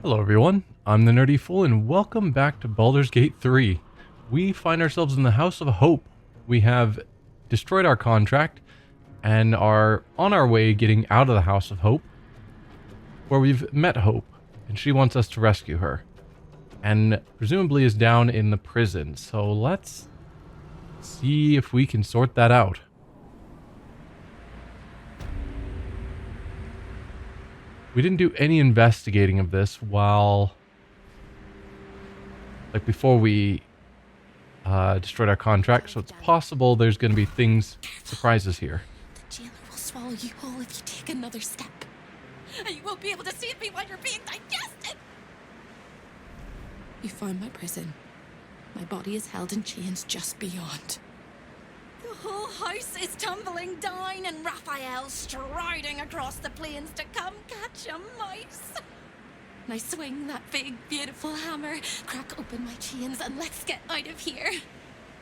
Hello everyone, I'm the Nerdy Fool and welcome back to Baldur's Gate 3. We find ourselves in the House of Hope. We have destroyed our contract and are on our way getting out of the House of Hope, where we've met Hope, and she wants us to rescue her. And presumably is down in the prison, so let's see if we can sort that out. We didn't do any investigating of this while, before we destroyed our contract, so it's possible there's going to be surprises here. The jailer will swallow you whole if you take another step. And you won't be able to see me while you're being digested. You found my prison. My body is held in chains just beyond. The whole house is tumbling down and Raphael's striding across the plains to come catch a mouse. Now swing that big, beautiful hammer, crack open my chains, and let's get out of here.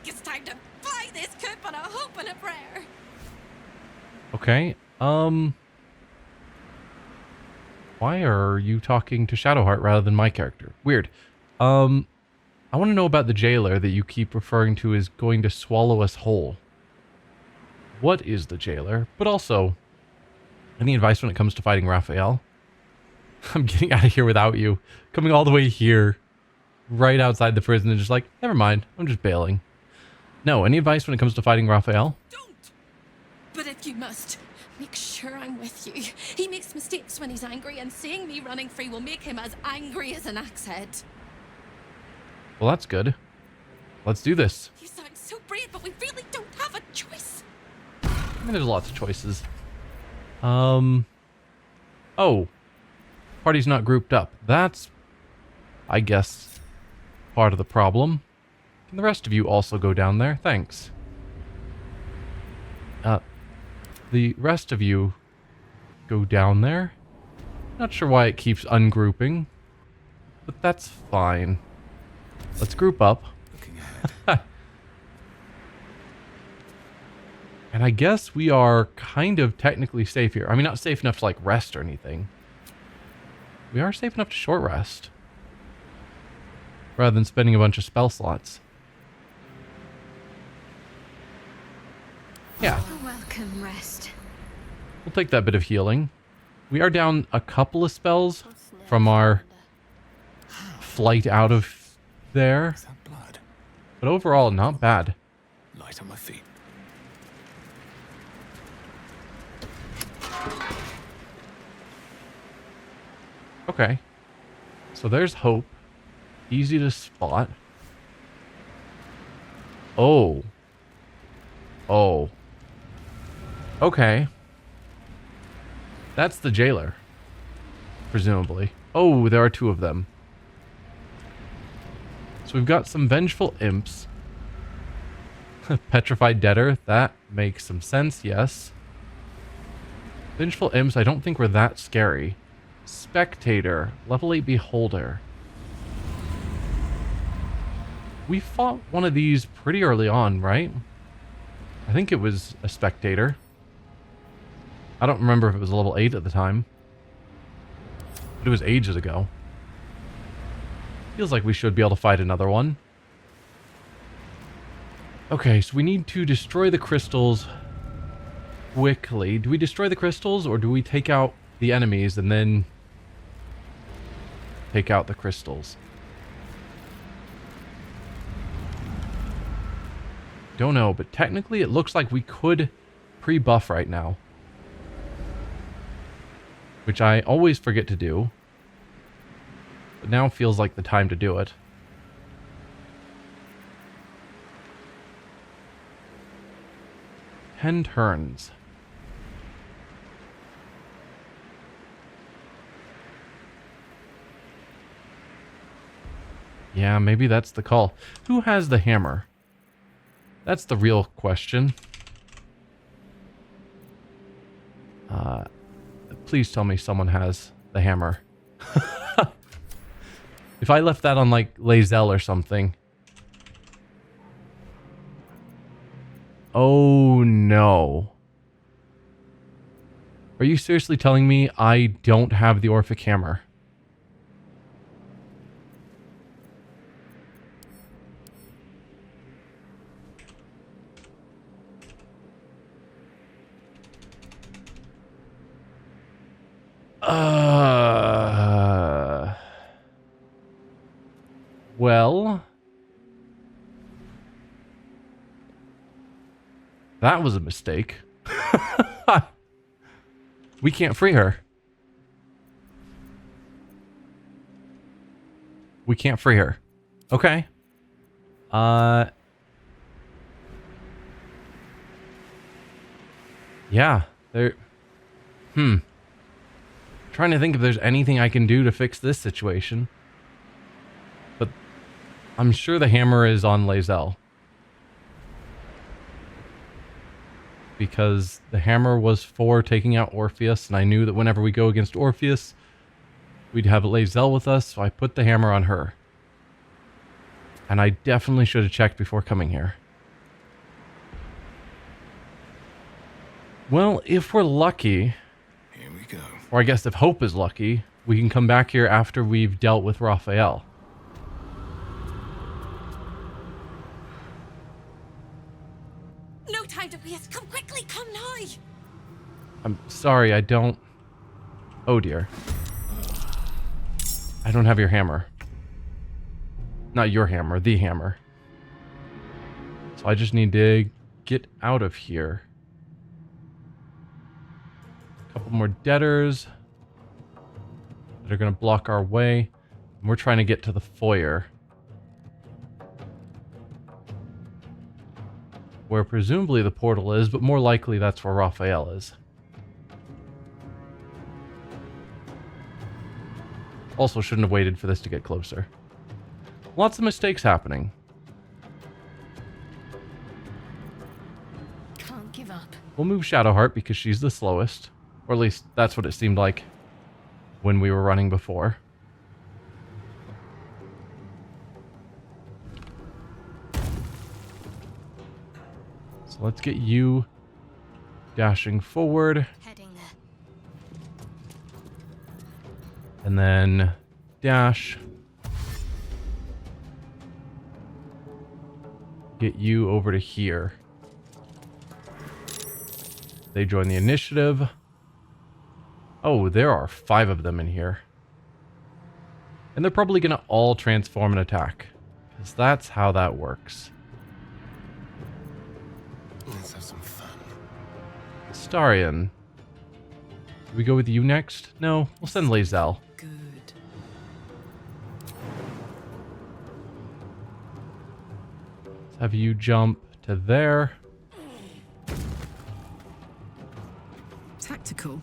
It's time to fly this coop on a hope and a prayer. Okay, why are you talking to Shadowheart rather than my character? Weird. I want to know about the jailer that you keep referring to as going to swallow us whole. What is the jailer? But also, any advice when it comes to fighting Raphael? I'm getting out of here without you. Coming all the way here, right outside the prison, and just like, never mind, I'm just bailing. No, any advice when it comes to fighting Raphael? Don't! But if you must, make sure I'm with you. He makes mistakes when he's angry, and seeing me running free will make him as angry as an axe head. Well, that's good. Let's do this. You sound so brave, but we really don't have a choice. I mean, there's lots of choices. Oh. Party's not grouped up. That's, I guess, part of the problem. Can the rest of you also go down there? Thanks. The rest of you go down there. Not sure why it keeps ungrouping, but that's fine. Let's group up. Looking ahead. And I guess we are kind of technically safe here. I mean, not safe enough to like rest or anything. We are safe enough to short rest, rather than spending a bunch of spell slots. Yeah. A welcome rest. We'll take that bit of healing. We are down a couple of spells from our flight out of there. Is that blood? But overall, not bad. Light on my feet. Okay. So there's Hope. Easy to spot. Oh. Oh. Okay. That's the jailer. Presumably. Oh, there are two of them. So we've got some vengeful imps. Petrified debtor. That makes some sense, yes. Vengeful imps, I don't think were that scary. Spectator. Level 8 beholder. We fought one of these pretty early on, right? I think it was a spectator. I don't remember if it was level 8 at the time. But it was ages ago. Feels like we should be able to fight another one. Okay, so we need to destroy the crystals quickly. Do we destroy the crystals or do we take out the enemies and then take out the crystals? Don't know, but technically it looks like we could pre-buff right now. Which I always forget to do. But now feels like the time to do it. Ten turns. Yeah, maybe that's the call. Who has the hammer? That's the real question. Please tell me someone has the hammer. If I left that on, like, Lae'zel or something. Oh, no. Are you seriously telling me I don't have the Orphic hammer? That was a mistake. We can't free her. We can't free her. Okay. Yeah, there... Trying to think if there's anything I can do to fix this situation. But I'm sure the hammer is on Lae'zel. Because the hammer was for taking out Orpheus, and I knew that whenever we go against Orpheus, we'd have Lae'zel with us, so I put the hammer on her. And I definitely should have checked before coming here. Well, if we're lucky, Here we go. or I guess if Hope is lucky, we can come back here after we've dealt with Raphael. No time to waste. Come quickly, come now. I'm sorry, I don't... Oh dear. I don't have your hammer. Not your hammer, the hammer. So I just need to get out of here. A couple more debtors that are going to block our way. And we're trying to get to the foyer, where presumably the portal is, but more likely that's where Raphael is. Also shouldn't have waited for this to get closer. Lots of mistakes happening. Can't give up. We'll move Shadowheart because she's the slowest. Or at least that's what it seemed like when we were running before. So let's get you dashing forward. Heading there. And then dash. Get you over to here. They join the initiative. Oh, there are 5 of them in here. And they're probably going to all transform and attack, because that's how that works. Let's have some fun. Starion. Do we go with you next? No, we'll send Lae'zel. Good. Let's have you jump to there. Tactical.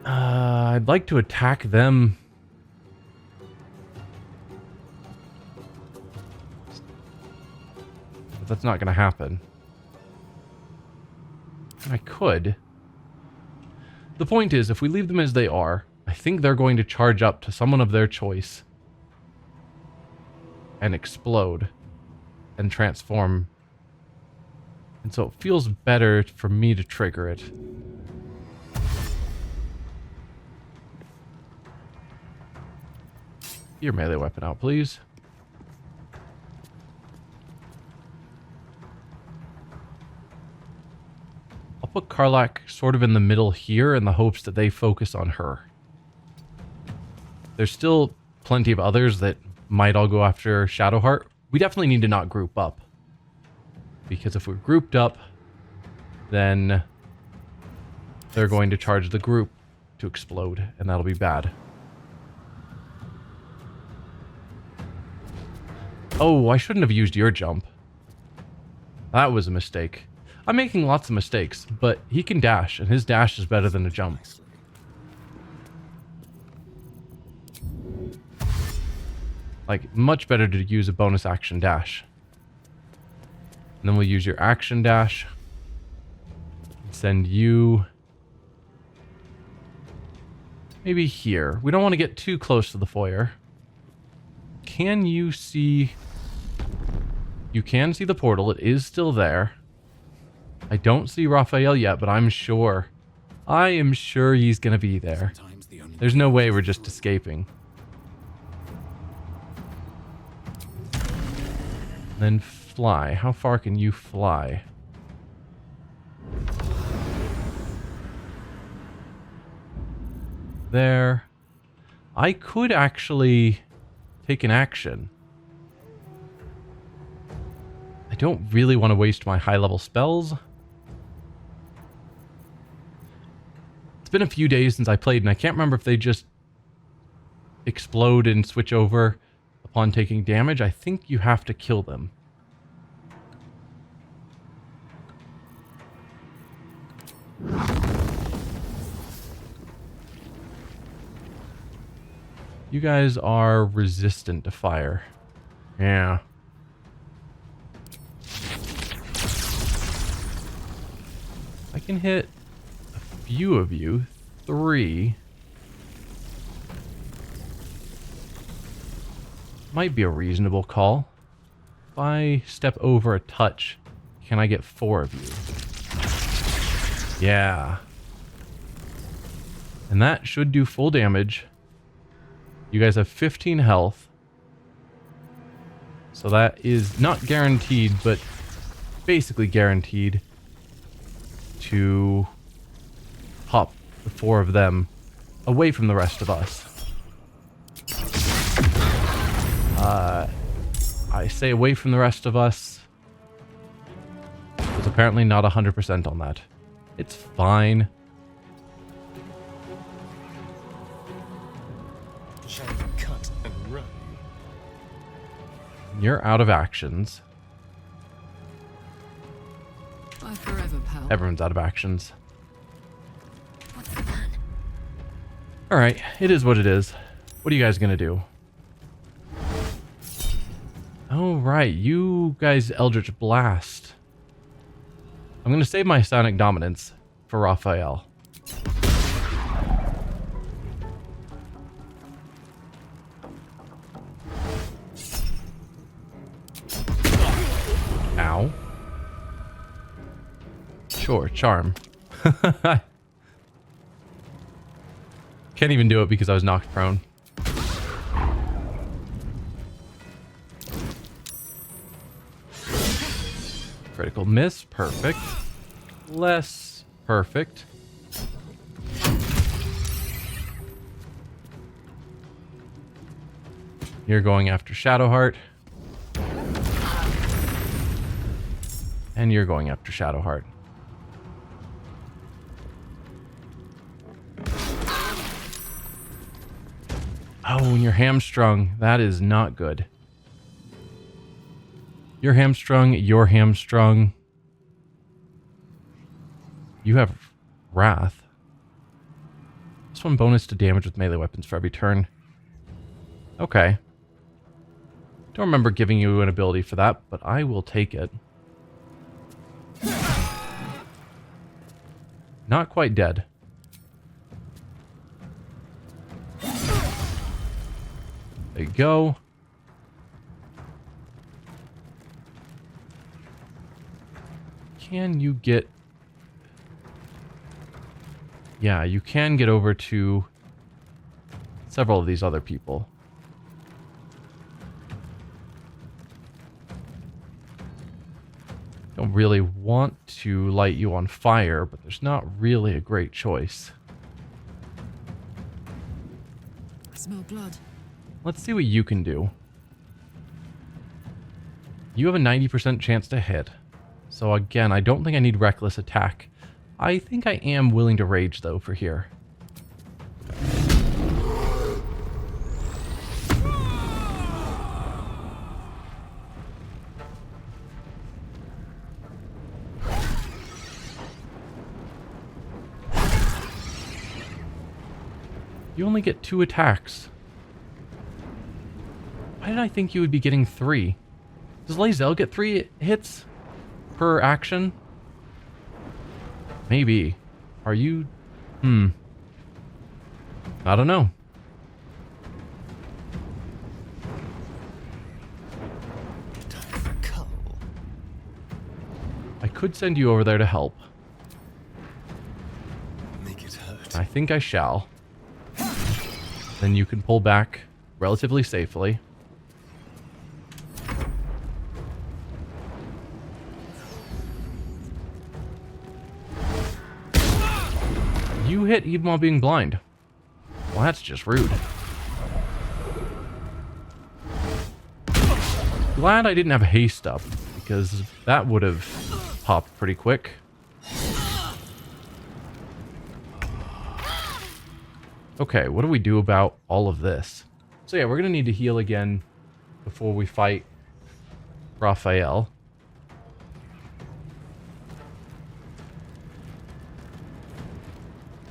I'd like to attack them. But that's not going to happen. I could. The point is, if we leave them as they are, I think they're going to charge up to someone of their choice and explode and transform. And so it feels better for me to trigger it. Your melee weapon out, please. I'll put Karlach sort of in the middle here in the hopes that they focus on her. There's still plenty of others that might all go after Shadowheart. We definitely need to not group up. Because if we're grouped up, then they're going to charge the group to explode, and that'll be bad. Oh, I shouldn't have used your jump. That was a mistake. I'm making lots of mistakes, but he can dash, and his dash is better than a jump. Like, much better to use a bonus action dash. And then we'll use your action dash. Send you maybe here. We don't want to get too close to the foyer. Can you see... You can see the portal. It is still there. I don't see Raphael yet, but I'm sure. I am sure he's going to be there. There's no way we're just escaping. Then fly. How far can you fly? There. I could actually take an action. don't really want to waste my high-level spells. It's been a few days since I played, and I can't remember if they just explode and switch over upon taking damage. I think you have to kill them. You guys are resistant to fire. Yeah. I can hit a few of you. 3. Might be a reasonable call. If I step over a touch, can I get 4 of you? Yeah. And that should do full damage. You guys have 15 health. So that is not guaranteed, but basically guaranteed to pop the 4 of them away from the rest of us. I say away from the rest of us. There's apparently not 100% on that. It's fine. Shall we cut and run? You're out of actions. Bye forever, pal. Everyone's out of actions. What's the plan? Alright, it is what it is. What are you guys gonna do? Oh, right, you guys Eldritch Blast. I'm gonna save my Sonic Dominance for Raphael. Ow. Sure, charm. Can't even do it because I was knocked prone. Critical miss, perfect. Less perfect. You're going after Shadowheart. And you're going after Shadowheart. Oh, and you're hamstrung. That is not good. You're hamstrung. You're hamstrung. You have Wrath. This one bonus to damage with melee weapons for every turn. Okay. Don't remember giving you an ability for that, but I will take it. Not quite dead. There you go. Can you get... Yeah, you can get over to several of these other people. Don't really want to light you on fire, but there's not really a great choice. I smell blood. Let's see what you can do. You have a 90% chance to hit. So again, I don't think I need reckless attack. I think I am willing to rage though for here. You only get 2 attacks. Why did I think you would be getting 3? Does Lae'zel get 3 hits per action? Maybe. Are you... I don't know. Time for cull. I could send you over there to help. Make it hurt. I think I shall. Then you can pull back relatively safely. You hit even while being blind. Well, that's just rude. Glad I didn't have haste up, because that would have popped pretty quick. Okay, what do we do about all of this? So yeah, we're going to need to heal again before we fight Raphael.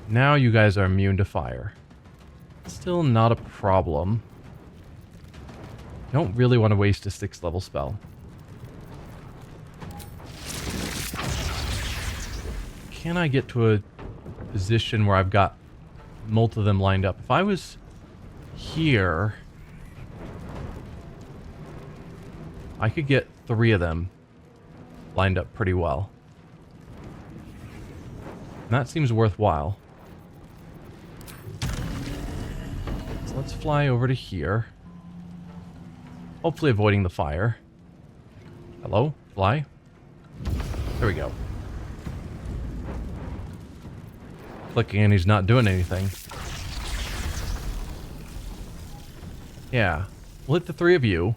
Now you guys are immune to fire. Still not a problem. Don't really want to waste a 6th level spell. Can I get to a position where I've got multiple of them lined up? If I was here, I could get 3 of them lined up pretty well. And that seems worthwhile. So let's fly over to here. Hopefully avoiding the fire. Hello? Fly? There we go. Clicking and he's not doing anything. Yeah. We'll hit the 3 of you.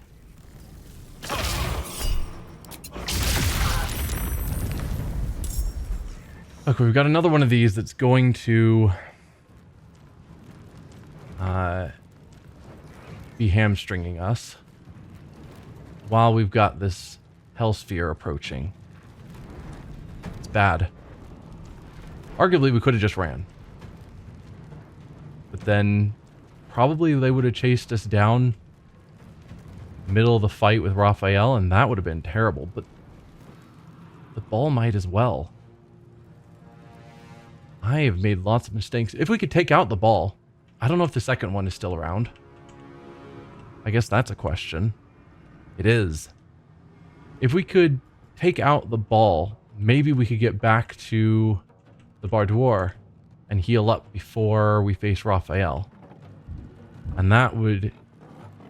Look, we've got another one of these that's going to be hamstringing us while we've got this hell sphere approaching. It's bad. Arguably, we could have just ran. But then probably they would have chased us down middle of the fight with Raphael, and that would have been terrible. But the ball might as well. I have made lots of mistakes. If we could take out the ball, I don't know if the second one is still around. I guess that's a question. It is. If we could take out the ball, maybe we could get back to the Baldur and heal up before we face Raphael. And that would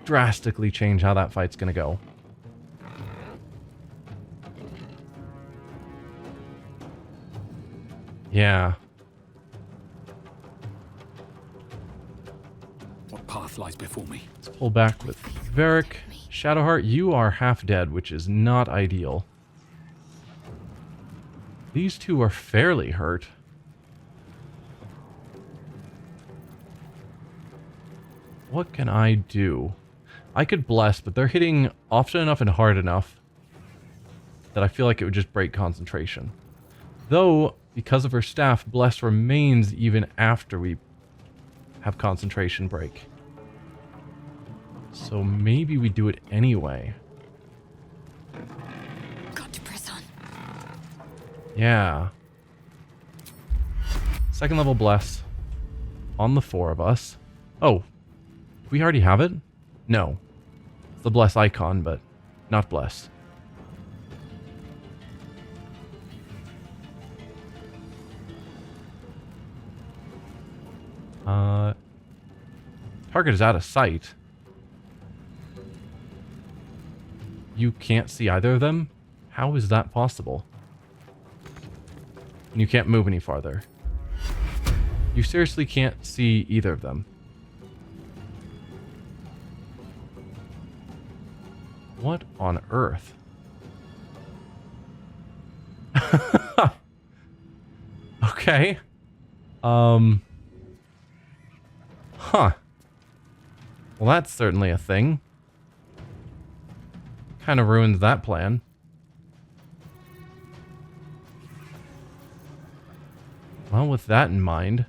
drastically change how that fight's going to go. Yeah. What path lies before me? Let's pull back with Varric. Shadowheart, you are half dead, which is not ideal. These two are fairly hurt. What can I do? I could bless, but they're hitting often enough and hard enough that I feel like it would just break concentration. Though, because of her staff, bless remains even after we have concentration break. So maybe we do it anyway. Got to press on. Yeah. 2nd level bless on the 4 of us. Oh, we already have it? No. It's the bless icon, but not bless. Target is out of sight. You can't see either of them? How is that possible? And you can't move any farther. You seriously can't see either of them. What on earth? Okay. Huh. Well, that's certainly a thing. Kind of ruins that plan. Well, with that in mind,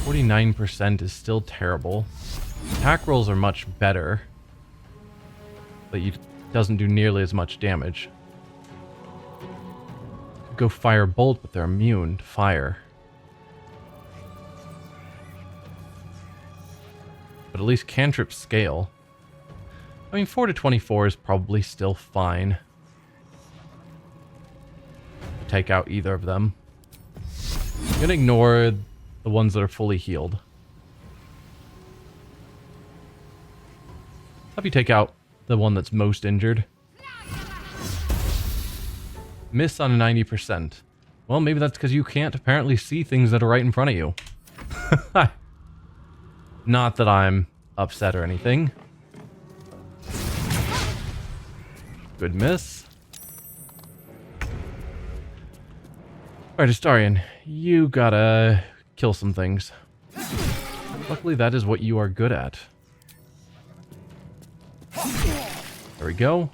49% is still terrible. Attack rolls are much better, but it doesn't do nearly as much damage. Go fire bolt, but they're immune to fire. But at least cantrips scale. I mean, 4 to 24 is probably still fine. Take out either of them. I'm gonna ignore the ones that are fully healed. Have you take out the one that's most injured. Miss on a 90%. Well, maybe that's because you can't apparently see things that are right in front of you. Not that I'm upset or anything. Good miss. Alright, Astarion, you gotta kill some things. Luckily, that is what you are good at. There we go.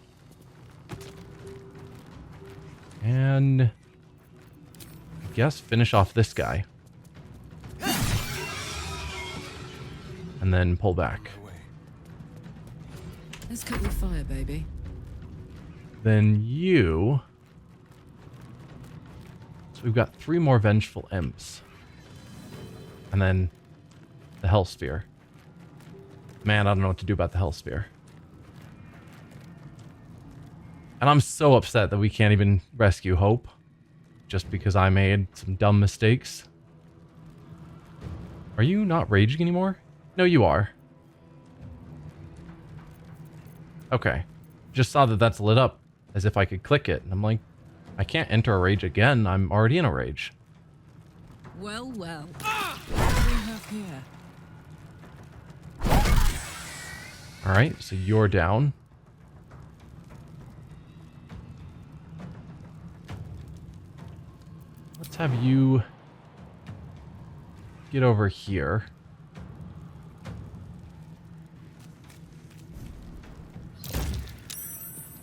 And I guess finish off this guy. And then pull back. Let's cut your fire, baby. Then you... So we've got 3 more Vengeful Imps. And then the Hell Sphere. Man, I don't know what to do about the Hell Sphere. And I'm so upset that we can't even rescue Hope. Just because I made some dumb mistakes. Are you not raging anymore? No, you are. Okay. Just saw that that's lit up as if I could click it. And I'm like, I can't enter a rage again. I'm already in a rage. Well, well. What do we have here? Alright, so you're down. Let's have you get over here.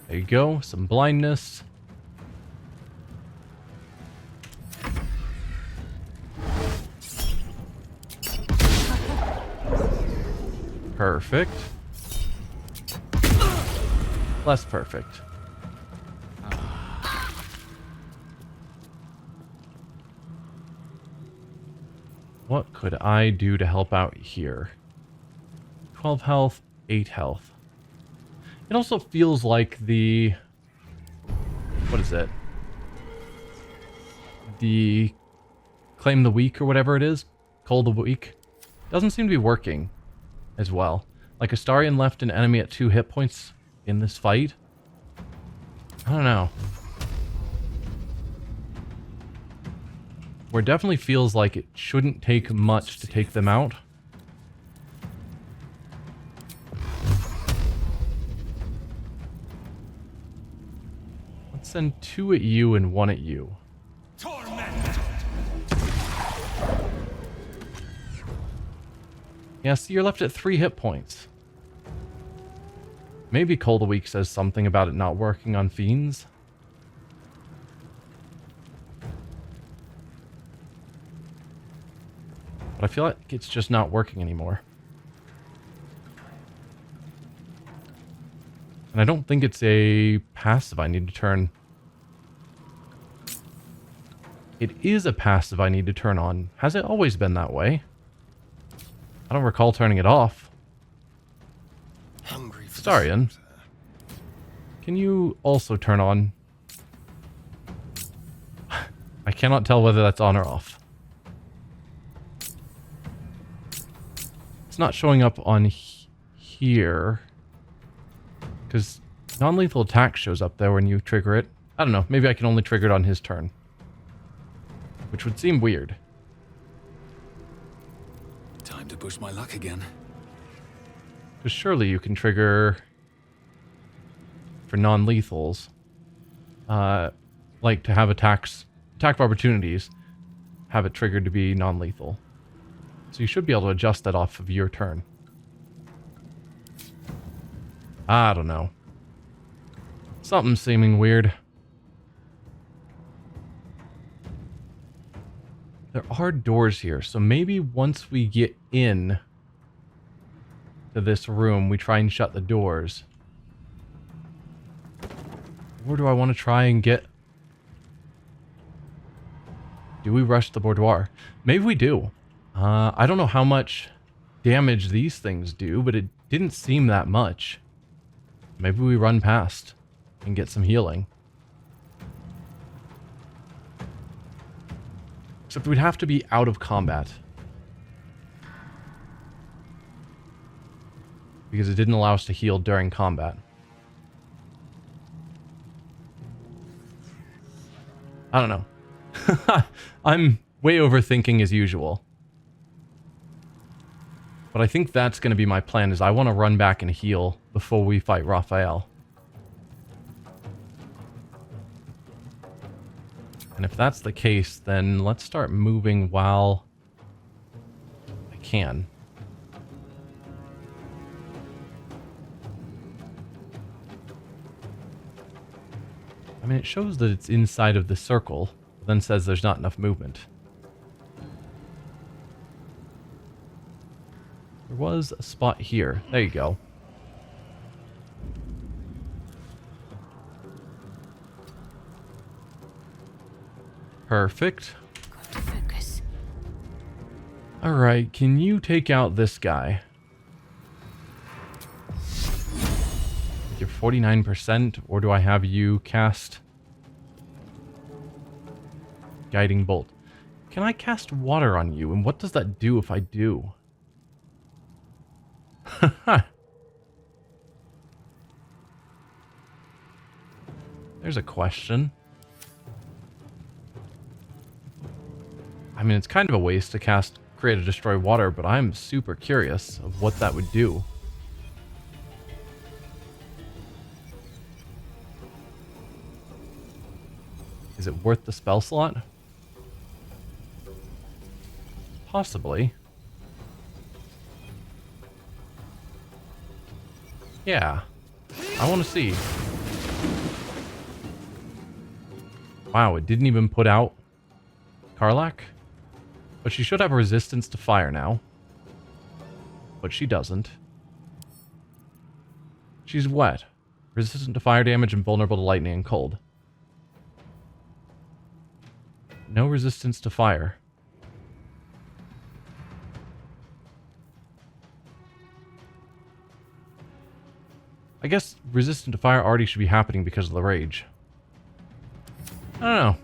There you go, some blindness. Perfect. Less perfect. What could I do to help out here? 12 health, 8 health. It also feels like the... What is it? The Claim the Weak or whatever it is. Cull the Weak. Doesn't seem to be working as well. Like Astarion left an enemy at 2 hit points in this fight. I don't know. Where it definitely feels like it shouldn't take much to take them out. Let's send 2 at you and 1 at you. Yeah, see, you're left at 3 hit points. Maybe Cull the Weak says something about it not working on fiends. But I feel like it's just not working anymore. And I don't think it's a passive I need to turn. It is a passive I need to turn on. Has it always been that way? I don't recall turning it off. Hungry for Astarion, soup, can you also turn on? I cannot tell whether that's on or off. It's not showing up on here. Because non-lethal attack shows up there when you trigger it. I don't know. Maybe I can only trigger it on his turn. Which would seem weird. Time to push my luck again. Because surely you can trigger for non-lethals. Like to have attack of opportunities. Have it triggered to be non-lethal. So you should be able to adjust that off of your turn. I don't know. Something's seeming weird. There are doors here, so maybe once we get in to this room, we try and shut the doors. Or do I want to try and get... Do we rush the boudoir? Maybe we do. I don't know how much damage these things do, but it didn't seem that much. Maybe we run past and get some healing. Except we'd have to be out of combat. Because it didn't allow us to heal during combat. I don't know. I'm way overthinking as usual. But I think that's going to be my plan, is I want to run back and heal before we fight Raphael. And if that's the case, then let's start moving while I can. I mean, it shows that it's inside of the circle, but then says there's not enough movement. There was a spot here. There you go. Perfect. Got to focus. Alright, can you take out this guy? You're 49%, or do I have you cast Guiding Bolt? Can I cast water on you, and what does that do if I do? There's a question. I mean, it's kind of a waste to cast Create or Destroy Water, but I'm super curious of what that would do. Is it worth the spell slot? Possibly. Yeah. I want to see. Wow, it didn't even put out Karlach? But she should have resistance to fire now. But she doesn't. She's wet. Resistant to fire damage and vulnerable to lightning and cold. No resistance to fire. I guess resistant to fire already should be happening because of the rage. I don't know.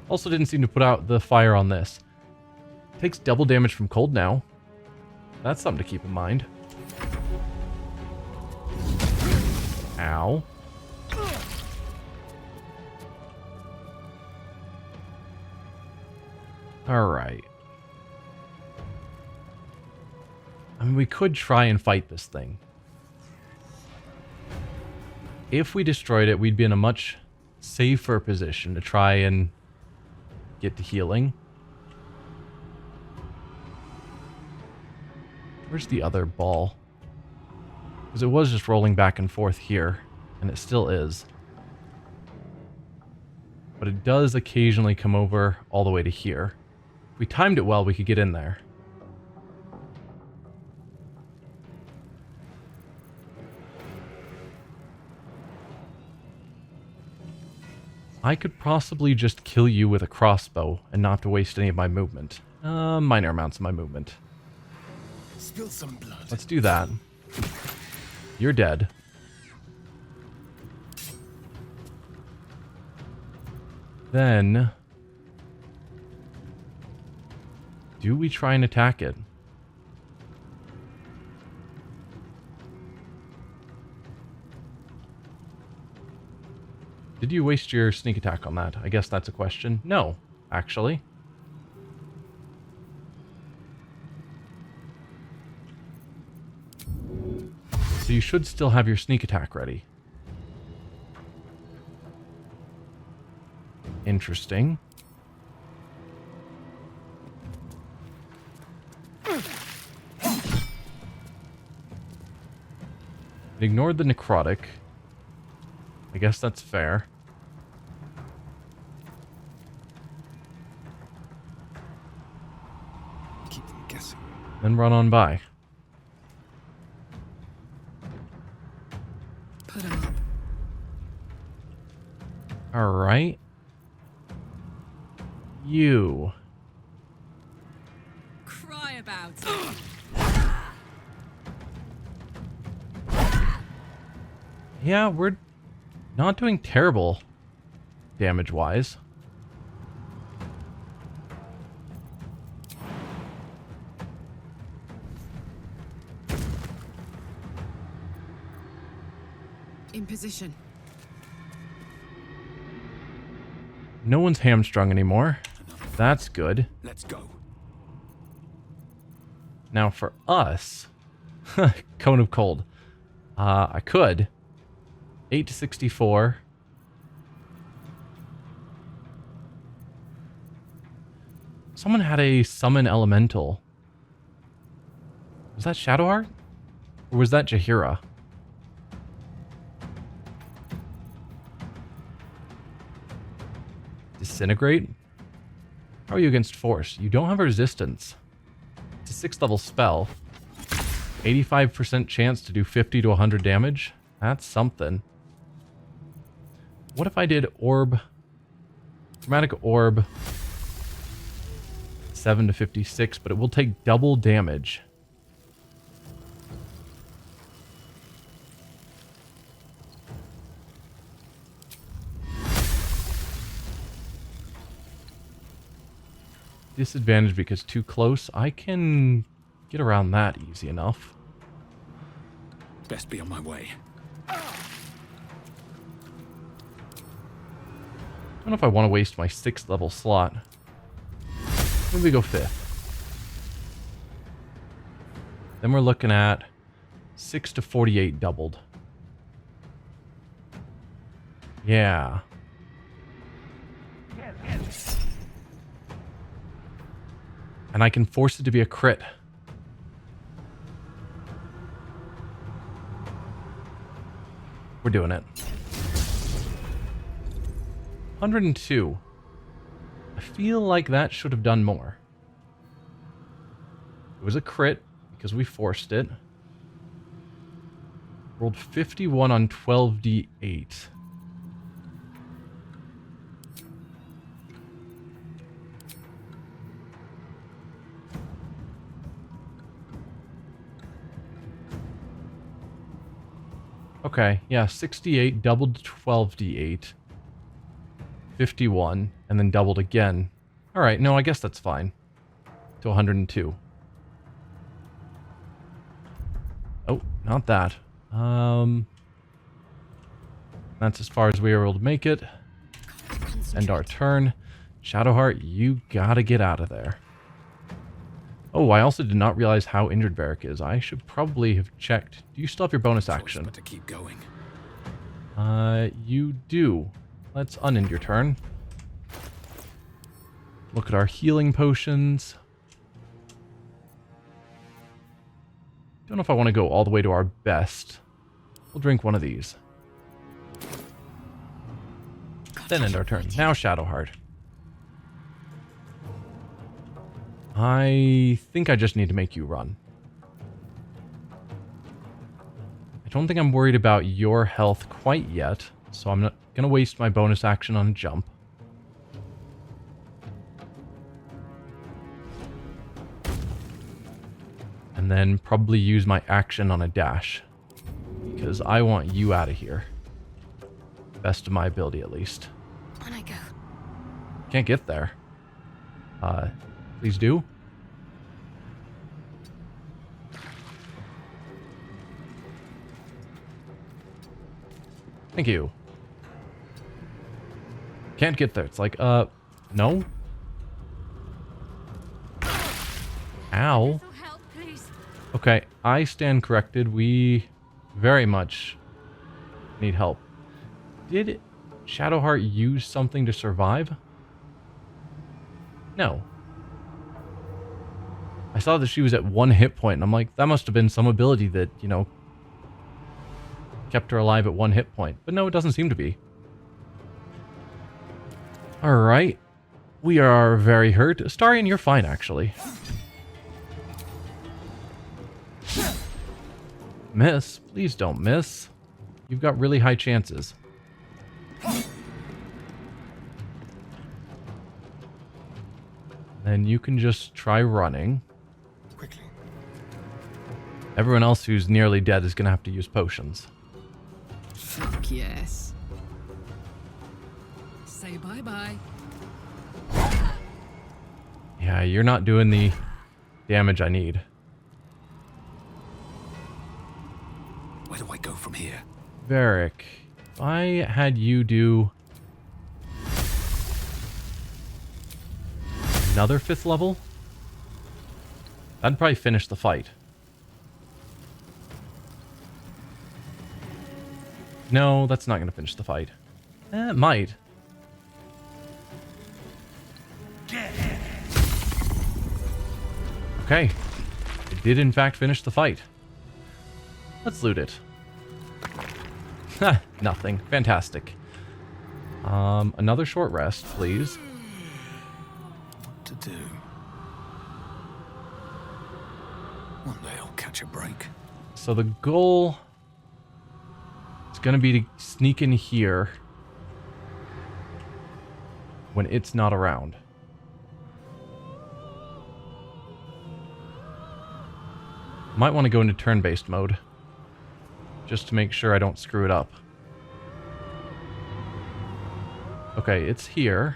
Also didn't seem to put out the fire on this. Takes double damage from cold now. That's something to keep in mind. Ow. Alright. I mean, we could try and fight this thing. If we destroyed it, we'd be in a much safer position to try and get to healing. Where's the other ball? Because it was just rolling back and forth here, and it still is. But it does occasionally come over all the way to here. If we timed it well, we could get in there. I could possibly just kill you with a crossbow and not have to waste any of my movement. Minor amounts of my movement. Spill some blood. Let's do that. You're dead. Then... do we try and attack it? Did you waste your sneak attack on that? I guess that's a question. No, actually. So you should still have your sneak attack ready. Interesting. It ignored the necrotic. I guess that's fair. Keep them guessing. Then run on by. Put him up. Alright. You. Cry about it. Yeah, we're not doing terrible damage-wise. In position. No one's hamstrung anymore. That's good. Let's go. Now for us... Cone of Cold. I could... 8 to 64. Someone had a summon elemental. Was that Shadowheart? Or was that Jaheira? Disintegrate? How are you against force? You don't have resistance. It's a 6th level spell. 85% chance to do 50 to 100 damage. That's something. What if I did orb? Chromatic orb. 7 to 56, but it will take double damage. Disadvantage because too close. I can get around that easy enough. Best be on my way. I don't know if I want to waste my 6th level slot. Maybe we go 5th. Then we're looking at 6 to 48 doubled. Yeah. And I can force it to be a crit. We're doing it. 102. I feel like that should have done more. It was a crit because we forced it. Rolled 51 on 12d8. Okay, yeah, 68 doubled to 12d8. 51, and then doubled again. Alright, no, I guess that's fine. To 102. Oh, not that. That's as far as we were able to make it. End our turn. Shadowheart, you gotta get out of there. Oh, I also did not realize how injured Varric is. I should probably have checked. Do you still have your bonus action? But to keep going. You do. Let's unend your turn. Look at our healing potions. Don't know if I want to go all the way to our best. We'll drink one of these. Then end our turn. Now Shadowheart. I think I just need to make you run. I don't think I'm worried about your health quite yet, so I'm not going to waste my bonus action on a jump. And then probably use my action on a dash, because I want you out of here. Best of my ability, at least. On I go. Can't get there. Please do. Thank you. Can't get there. It's like, no? Ow. Help, please. Okay, I stand corrected. We very much need help. Did Shadowheart use something to survive? No. I saw that she was at 1 hit point, and I'm like, that must have been some ability that, you know, kept her alive at 1 hit point. But no, it doesn't seem to be. Alright. We are very hurt. Astarion, you're fine, actually. Miss? Please don't miss. You've got really high chances. Then you can just try running. Quickly. Everyone else who's nearly dead is going to have to use potions. Fuck yes. Say bye-bye. Yeah, you're not doing the damage I need. Where do I go from here? Varric, if I had you do another 5th level, that'd probably finish the fight. No, that's not going to finish the fight. It might. Okay. It did in fact finish the fight. Let's loot it. Ha, nothing. Fantastic. Another short rest, please. What to do? One day I'll catch a break. So the goal is going to be to sneak in here when it's not around. Might want to go into turn-based mode just to make sure I don't screw it up. Okay, it's here.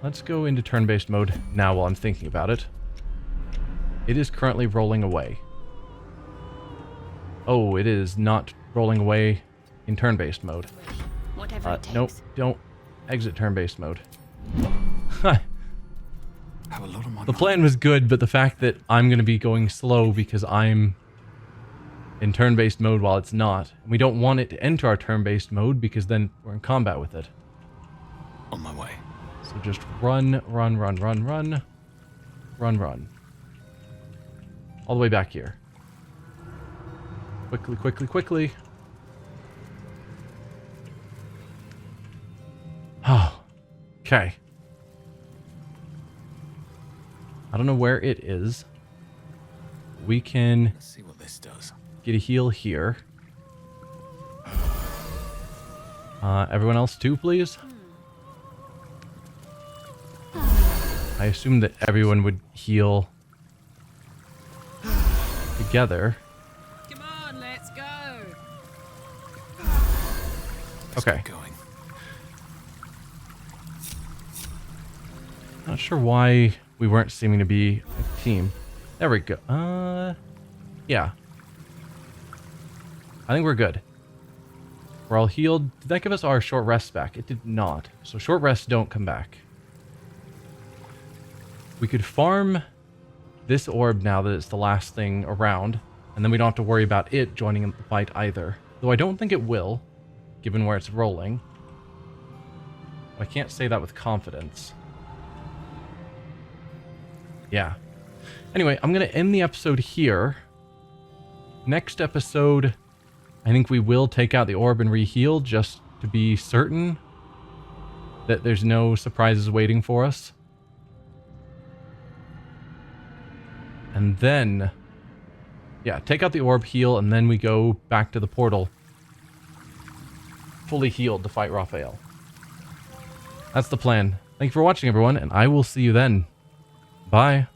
Let's go into turn-based mode now while I'm thinking about it. It is currently rolling away. Oh, it is not rolling away in turn-based mode. Whatever it takes. Nope, don't exit turn-based mode. Have a lot of my The plan was good, but the fact that I'm going to be going slow because I'm in turn-based mode while it's not. And we don't want it to enter our turn-based mode because then we're in combat with it. on my way. So just run, run, run, run, run. Run, run. All the way back here. Quickly, quickly, quickly. Oh, okay. I don't know where it is. We can Let's see what this does. get a heal here. Everyone else too, please. I assume that everyone would heal together. Come on, let's go. Let's Okay. get going. Not sure why we weren't seeming to be a team. There we go. Yeah. I think we're good. We're all healed. Did that give us our short rests back? It did not. So short rests don't come back. We could farm this orb now that it's the last thing around, and then we don't have to worry about it joining in the fight either. Though I don't think it will, given where it's rolling. I can't say that with confidence. Yeah. Anyway, I'm going to end the episode here. Next episode, I think we will take out the orb and re-heal just to be certain that there's no surprises waiting for us. And then, yeah, take out the orb, heal, and then we go back to the portal fully healed to fight Raphael. That's the plan. Thank you for watching, everyone, and I will see you then. Bye.